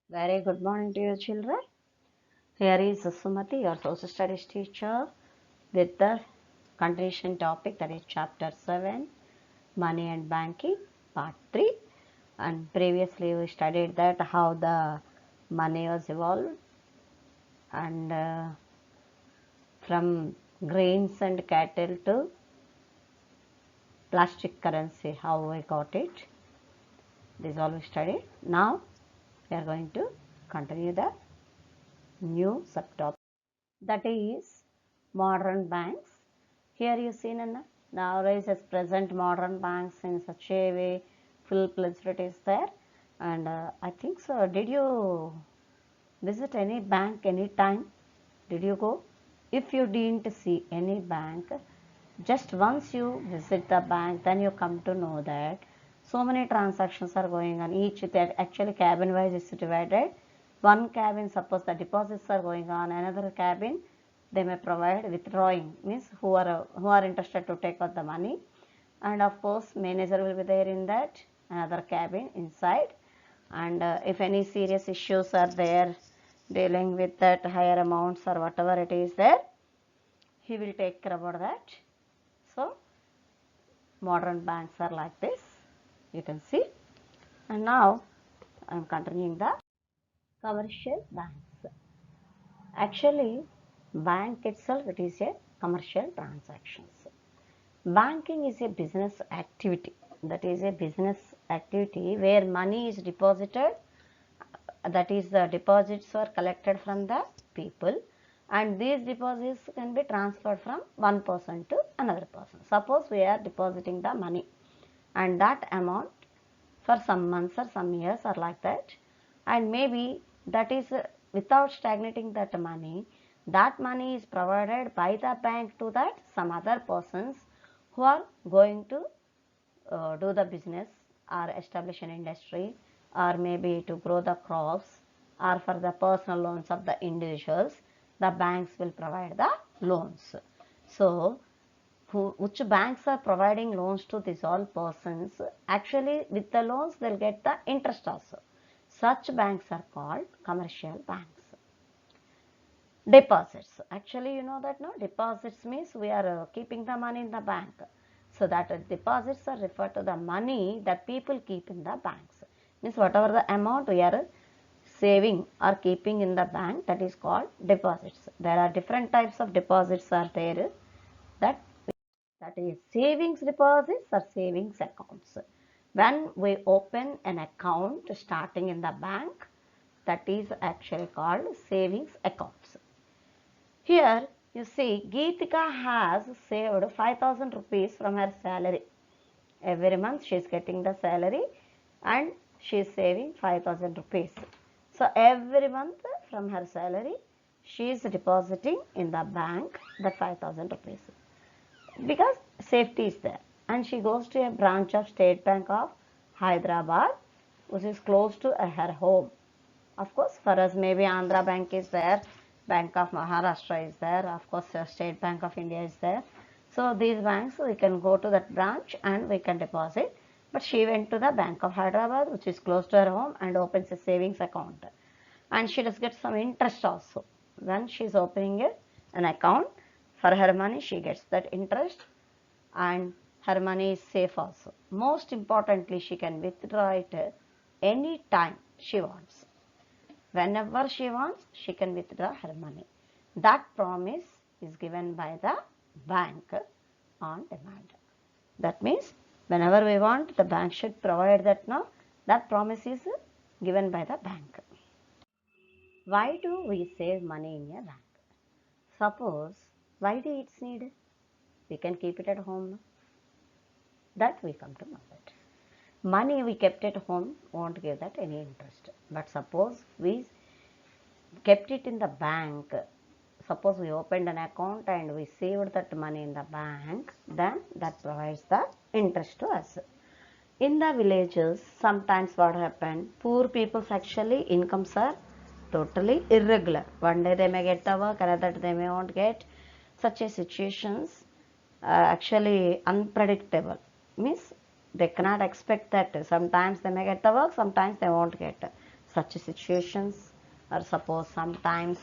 Very good morning to you, children. Here is Sumati, your social studies teacher, with the continuation topic, that is chapter 7, Money and Banking, part 3. And previously we studied that how the money was evolved, and from grains and cattle to plastic currency, how we got it. This is all we studied. Now we are going to continue the new subtopic, that is modern banks. Here you see nowadays as present modern banks in such a way full-fledged it is there, and I think so. Did you visit any bank any time? Did you go? If you didn't see any bank, just once you visit the bank, then you come to know that so many transactions are going on. Each that actually cabin wise is divided. One cabin, suppose the deposits are going on, another cabin they may provide withdrawing, means who are interested to take out the money, and of course manager will be there in that another cabin inside, and if any serious issues are there dealing with that higher amounts or whatever it is there, he will take care about that. So modern banks are like this, you can see. And now I am continuing the commercial banks. Actually, bank itself, it is a commercial transactions. Banking is a business activity, that is a business activity where money is deposited, that is the deposits are collected from the people, and these deposits can be transferred from one person to another person. Suppose we are depositing the money, and that amount for some months or some years or like that, and maybe that is without stagnating that money is provided by the bank to that some other persons who are going to do the business or establish an industry, or maybe to grow the crops, or for the personal loans of the individuals, the banks will provide the loans. So which banks are providing loans to these all persons, actually with the loans they'll get the interest also. Such banks are called commercial banks. Deposits, actually you know that, no, deposits means we are keeping the money in the bank. So that deposits are referred to the money that people keep in the banks, means whatever the amount we are saving or keeping in the bank, that is called deposits. There are different types of deposits are there, that is savings deposits or savings accounts. When we open an account starting in the bank, that is actually called savings accounts. Here you see Geetika has saved 5,000 rupees from her salary. Every month she is getting the salary and she is saving 5,000 rupees. So every month from her salary she is depositing in the bank that 5,000 rupees, because safety is there. And she goes to a branch of State Bank of Hyderabad, which is close to her home. Of course, for us, maybe Andhra Bank is there, Bank of Maharashtra is there, of course, State Bank of India is there. So these banks, we can go to that branch and we can deposit. But she went to the Bank of Hyderabad, which is close to her home, and opens a savings account. And she does get some interest also. When she is opening an account for her money, she gets that interest, and her money is safe also. Most importantly, she can withdraw it any time she wants. Whenever she wants, she can withdraw her money. That promise is given by the bank on demand. That means whenever we want, the bank should provide that now. That promise is given by the bank. Why do we save money in a bank? Suppose, why do it's needed? We can keep it at home. That we come to know that. Money we kept at home won't give that any interest. But suppose we kept it in the bank, suppose we opened an account and we saved that money in the bank, then that provides the interest to us. In the villages, sometimes what happen, poor people's actually incomes are totally irregular. One day they may get the work, another day they may won't get. Such a situations actually unpredictable, means they cannot expect that. Sometimes they may get the work, sometimes they won't get. such situations. Or suppose sometimes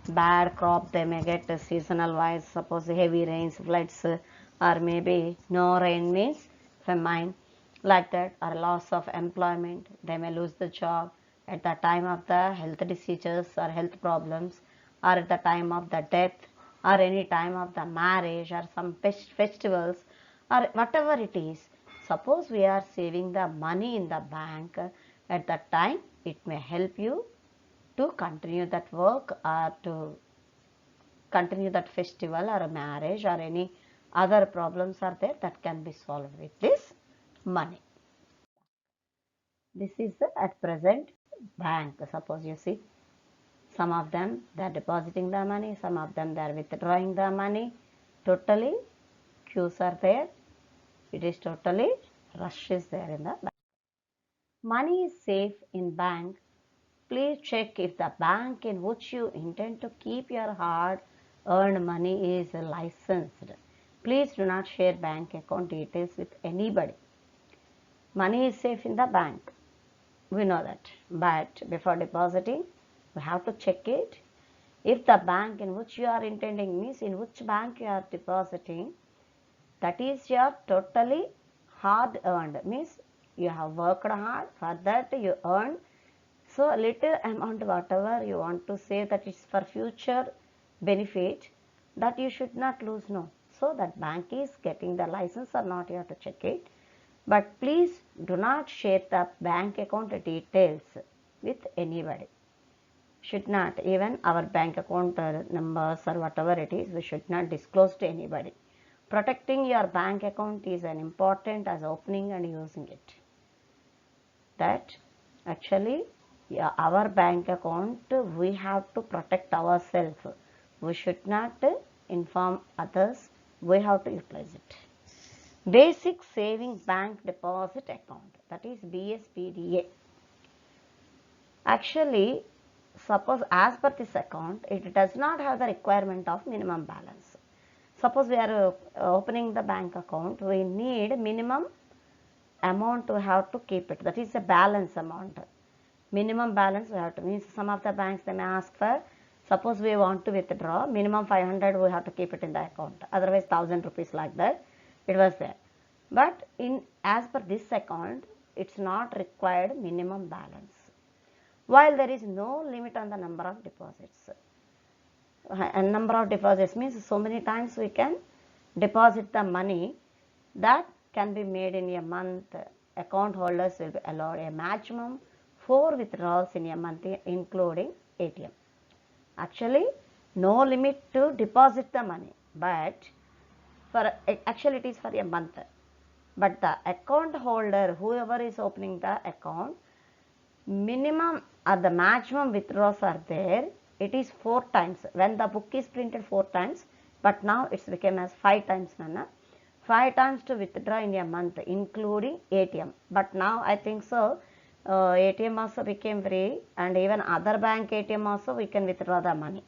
bad crop they may get seasonal wise, suppose heavy rains, floods, or maybe no rain means famine, like that, or loss of employment, they may lose the job at the time of the health diseases or health problems, or at the time of the death, or any time of the marriage or some festivals, or whatever it is. Suppose we are saving the money in the bank, at that time it may help you to continue that work or to continue that festival or a marriage or any other problems are there that can be solved with this money. This is the at present bank. Suppose you see some of them they are depositing the money, some of them they are withdrawing the money. Totally queues are there. It is totally rush is there in the bank. Money is safe in bank. Please check if the bank in which you intend to keep your hard earned money is licensed. Please do not share bank account details with anybody. Money is safe in the bank. We know that. But before depositing, we have to check it. If the bank in which you are intending means in which bank you are depositing, that is your totally hard earned, means you have worked hard, for that you earned. So a little amount whatever you want to save, that is for future benefit, that you should not lose, no. So that bank is getting the license or not, you have to check it. But please do not share the bank account details with anybody. Should not, even our bank account numbers or whatever it is, we should not disclose to anybody. Protecting your bank account is an important as opening and using it. That actually our bank account, we have to protect ourselves. We should not inform others. We have to utilize it. Basic Savings Bank Deposit Account, that is BSBDA. Actually, suppose as per this account, it does not have the requirement of minimum balance. Suppose we are opening the bank account, we need minimum amount to have to keep it, that is a balance amount. Minimum balance we have to, means some of the banks they may ask for, suppose we want to withdraw, minimum 500 we have to keep it in the account, otherwise 1000 rupees, like that it was there. But in as per this account, it's not required minimum balance, while there is no limit on the number of deposits. A number of deposits means so many times we can deposit the money that can be made in a month. Account holders will be allowed a maximum 4 withdrawals in a month, including ATM. Actually, no limit to deposit the money, but for actually it is for a month. But the account holder, whoever is opening the account, minimum or the maximum withdrawals are there. It is 4 times. When the book is printed 4 times, but now it's become as 5 times, Nana. 5 times to withdraw in a month, including ATM. But now I think so, ATM also became free, and even other bank ATM also we can withdraw the money.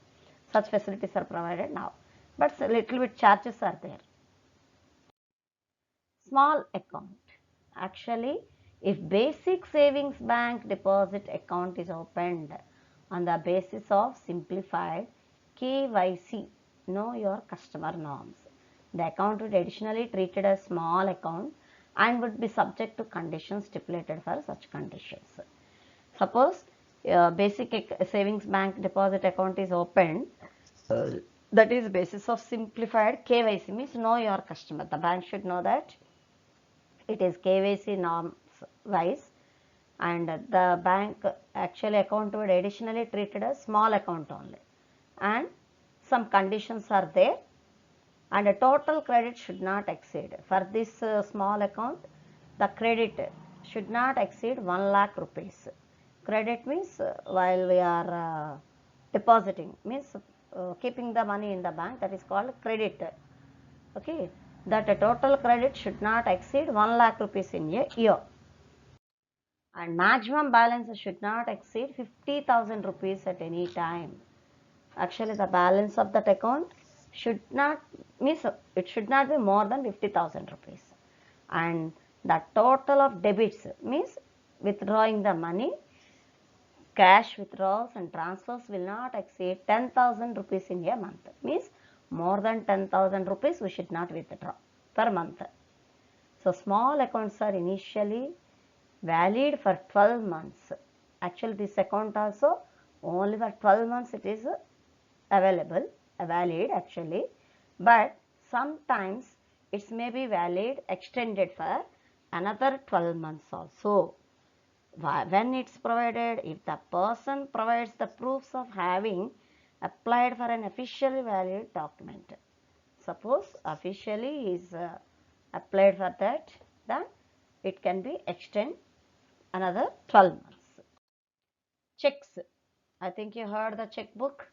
Such facilities are provided now, but little bit charges are there. Small account. Actually, if basic savings bank deposit account is opened on the basis of simplified KYC, know your customer norms, the account would additionally treated as small account and would be subject to conditions stipulated for such conditions. Suppose basic savings bank deposit account is opened, that is basis of simplified KYC, means know your customer. The bank should know that it is KYC norms wise, and the bank actually account would additionally treated as small account only, and some conditions are there, and a total credit should not exceed. For this small account, the credit should not exceed 1 lakh rupees. Credit means while we are depositing, means keeping the money in the bank, that is called credit. Okay, that a total credit should not exceed 1 lakh rupees in a year, and maximum balance should not exceed 50,000 rupees at any time. Actually, the balance of that account should not, means it should not be more than 50,000 rupees, and the total of debits, means withdrawing the money, cash withdrawals and transfers will not exceed 10,000 rupees in a month. Means more than 10,000 rupees we should not withdraw per month. So small accounts are initially valid for 12 months. Actually this account also only for 12 months it is available, valid actually, but sometimes it may be valid extended for another 12 months also. When it's provided, if the person provides the proofs of having applied for an officially valid document. Suppose officially is applied for that, then it can be extended another 12 months. Checks. I think you heard the checkbook.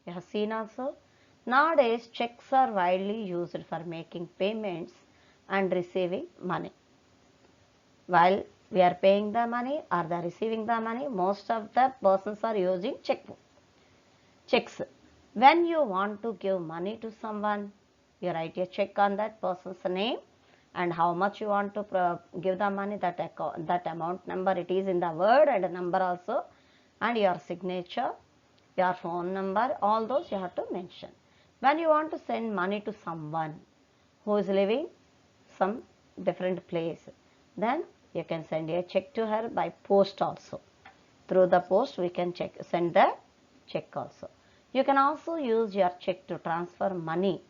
You have seen also. Nowadays, checks are widely used for making payments and receiving money. While we are paying the money or they are receiving the money, most of the persons are using checkbook. Checks. When you want to give money to someone, you write a check on that person's name and how much you want to give the money, that amount number, it is in the word and number also, and your signature, your phone number, all those you have to mention. When you want to send money to someone who is living some different place, then you can send a check to her by post also. Through the post we can send the check also. You can also use your check to transfer money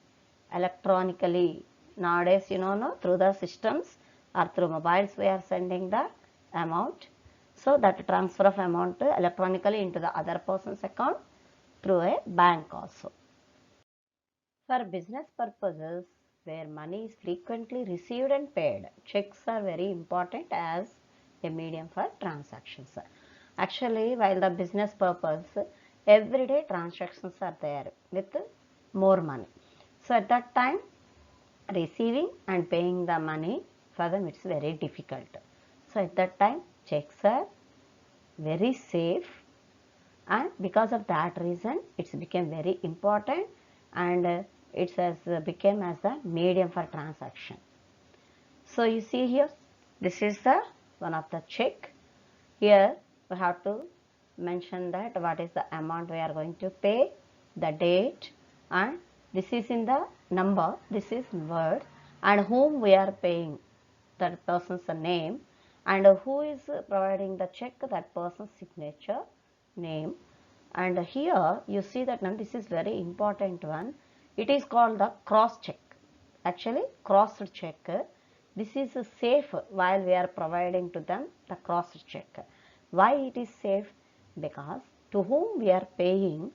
electronically. Nowadays, no, through the systems or through mobiles we are sending the amount. So that transfer of amount electronically into the other person's account through a bank also. For business purposes, where money is frequently received and paid, checks are very important as a medium for transactions. Actually, while the business purpose, everyday transactions are there with more money. So at that time, receiving and paying the money, for them it's very difficult. So at that time, checks are very safe, and because of that reason it's became very important, and it has become as the medium for transaction. So you see here, this is the one of the check. Here we have to mention that what is the amount we are going to pay, the date, and this is in the number, this is word, and whom we are paying, that person's name, and who is providing the check, that person's signature, name. And here you see that now this is very important one. It is called the cross check. Actually, cross check. This is safe while we are providing to them the cross check. Why it is safe? Because to whom we are paying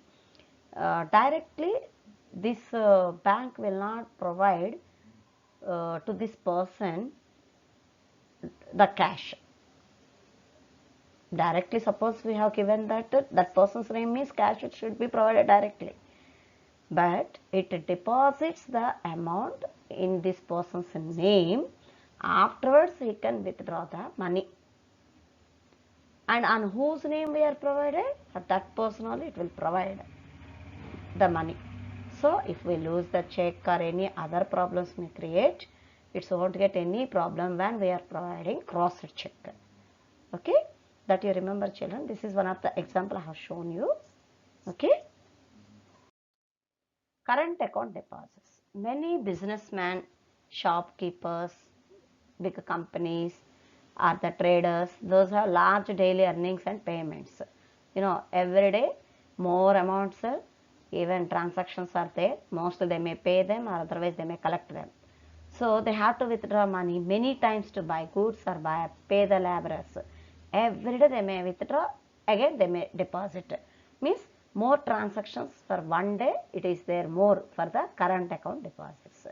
directly, this bank will not provide to this person the cash. Directly, suppose we have given that person's name means cash, it should be provided directly. But it deposits the amount in this person's name. Afterwards, he can withdraw the money. And on whose name we are provided? For that person only it will provide the money. So if we lose the check or any other problems may create, it won't get any problem when we are providing cross check. Okay, that you remember, children. This is one of the example I have shown you. Okay. Current account deposits. Many businessmen, shopkeepers, big companies, or the traders, those have large daily earnings and payments. Every day more amounts, even transactions are there. Mostly they may pay them, or otherwise they may collect them. So they have to withdraw money many times to buy goods or pay the laborers. Every day they may withdraw, again they may deposit. Means more transactions for one day, it is there more for the current account deposits.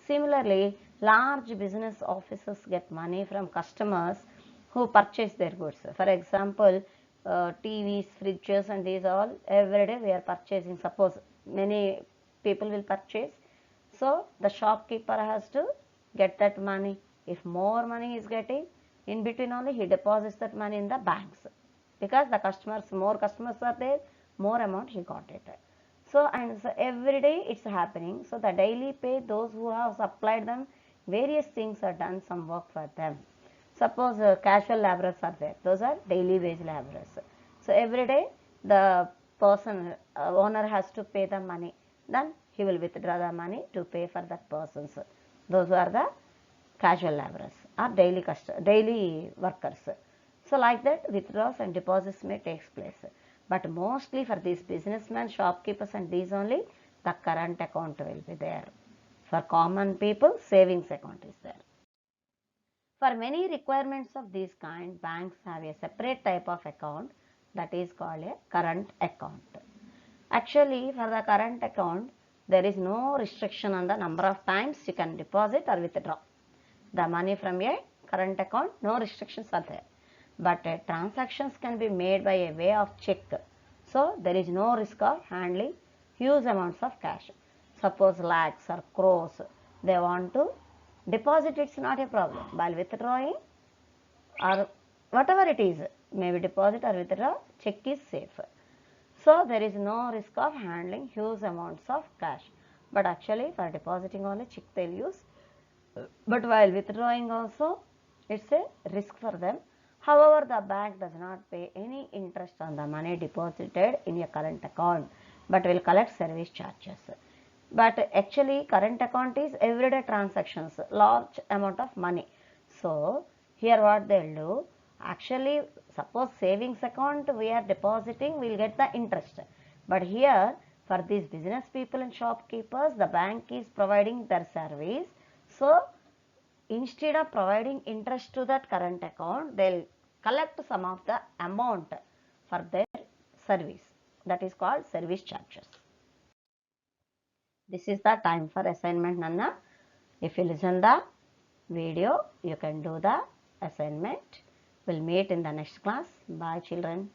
Similarly, large business offices get money from customers who purchase their goods. For example, TVs, fridges, and these all, every day we are purchasing. Suppose many people will purchase, so the shopkeeper has to get that money. If more money is getting, in between only he deposits that money in the banks, because the more customers are there, more amount he got it. So every day it's happening. So the daily pay, those who have supplied them various things are done, some work for them. Suppose casual laborers are there, those are daily wage laborers. So every day the person, owner has to pay the money, then he will withdraw the money to pay for that persons. Those are the casual laborers or daily workers. So like that withdrawals and deposits may take place. But mostly for these businessmen, shopkeepers and these only, the current account will be there. For common people, savings account is there. For many requirements of this kind, banks have a separate type of account that is called a current account. Actually, for the current account, there is no restriction on the number of times you can deposit or withdraw the money from a current account. No restrictions are there. But transactions can be made by a way of check. So, there is no risk of handling huge amounts of cash. Suppose lakhs or crores, they want to deposit, it's not a problem. While withdrawing or whatever it is, maybe deposit or withdraw, check is safe. So there is no risk of handling huge amounts of cash. But actually for depositing only check they'll use. But while withdrawing also, it's a risk for them. However, the bank does not pay any interest on the money deposited in a current account, but will collect service charges. But actually current account is everyday transactions, large amount of money. So here what they'll do, actually suppose savings account we are depositing, we'll get the interest. But here for these business people and shopkeepers, the bank is providing their service. So instead of providing interest to that current account, they'll collect some of the amount for their service. That is called service charges. This is the time for assignment, Nanna. If you listen the video, you can do the assignment. We'll meet in the next class. Bye, children.